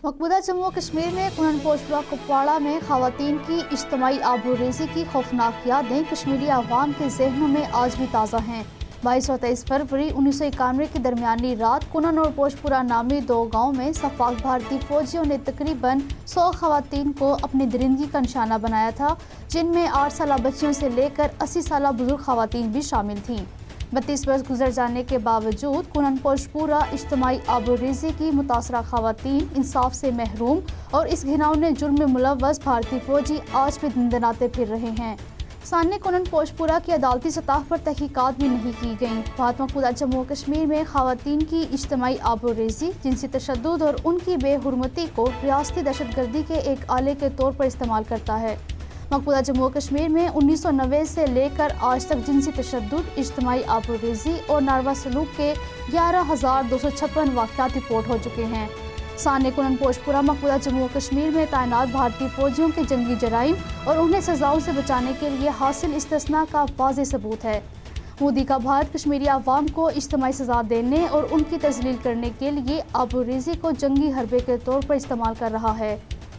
मकबूजा जम्मू कश्मीर में कुननपोशपुरा कुपवाड़ा में खवातीन की इज्तिमाई आबरूरेज़ी की खौफनाक यादें कश्मीरी अवाम के जहनों में आज भी ताज़ा हैं। 22 और 23 फरवरी 1991 की दरमियानी रात कुनन और पोशपुरा नामी दो गाँव में सफाक भारतीय फौजियों ने तकरीबन 100 खवातीन को अपनी दरिंदगी का निशाना बनाया था, जिनमें 8 साल बच्चियों से लेकर 80 साल बुजुर्ग खवातीन भी शामिल थीं। 32 बरस गुजर जाने के बावजूद कुनन पोशपुरा इज्तिमाई आबरूरेज़ी की मुतासरा खवातीन इंसाफ से महरूम और इस घिनौने जुर्म में मुलव्वस भारतीय फौजी आज भी दंदनाते फिर रहे हैं। सामने कुनन पोशपुरा की अदालती सतह पर तहकीकात भी नहीं की गई। भारत मकबूजा जम्मू कश्मीर में खवातीन की इज्तिमाई आबरूरेज़ी, जिनसी तशद्दुद और उनकी बेहुरमती को रियासती दहशतगर्दी के एक आले के तौर पर इस्तेमाल करता है। मकबूजा जम्मू कश्मीर में 1990 से लेकर आज तक जिनसी तशद्दुद, इज्तिमाई आबरूरेज़ी और नारवा सलूक के 11,256 वाक़यात रिपोर्ट हो चुके हैं। साने कुनन पोशपुरा मकबूजा जम्मू कश्मीर में तैनात भारतीय फौजियों के जंगी जराइम और उन्हें सजाओं से बचाने के लिए हासिल इस्तिस्ना का वाज़ेह सबूत है। मोदी का भारत कश्मीरी अवाम को इज्तिमाई सज़ा देने और उनकी तज़लील करने के लिए आबरूरेज़ी को जंगी हरबे के तौर पर इस्तेमाल कर रहा है।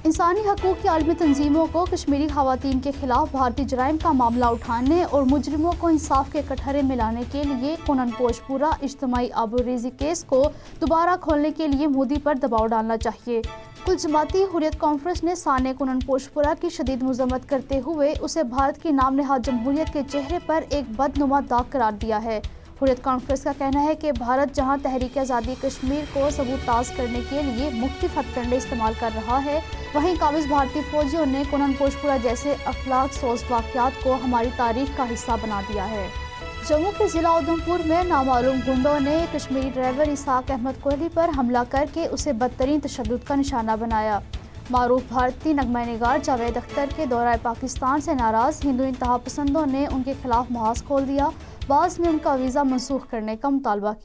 इंसानी हकूक़ की आलमी तंजीमों को कश्मीरी खवातीन के खिलाफ भारतीय जराइम का मामला उठाने और मुजरिमों को इंसाफ के कटहरे में लाने के लिए कुनन पोशपुरा इज्तिमाई आबरूरेज़ी केस को दोबारा खोलने के लिए मोदी पर दबाव डालना चाहिए। कुल जमाती हुर्रियत कॉन्फ्रेंस ने साने कुनन पोशपुरा की शदीद मजम्मत करते हुए उसे भारत की नाम नहाद जमहूरियत के चेहरे पर एक बदनुमा दाग करार दिया है। हुर्रियत कॉन्फ्रेंस का कहना है कि भारत जहां तहरीक आज़ादी कश्मीर को सबूताज करने के लिए मुख्तलिफ हथकंडे इस्तेमाल कर रहा है, वहीं काबिज भारतीय फौजियों ने कुनन पोशपुरा जैसे अखलाक सोज वाक़यात को हमारी तारीख का हिस्सा बना दिया है। जम्मू के ज़िला उधमपुर में नामालूम गुंडों ने कश्मीरी ड्राइवर इसाक अहमद कोहली पर हमला करके उसे बदतरीन तशद्दुद का निशाना बनाया। मारूफ भारतीय नगमा निगार जावेद अख्तर के दौराए पाकिस्तान से नाराज़ हिंदू इंतहा पसंदों ने उनके खिलाफ महाज खोल दिया। बाद में उनका वीज़ा मनसूख करने का मुतालबा किया।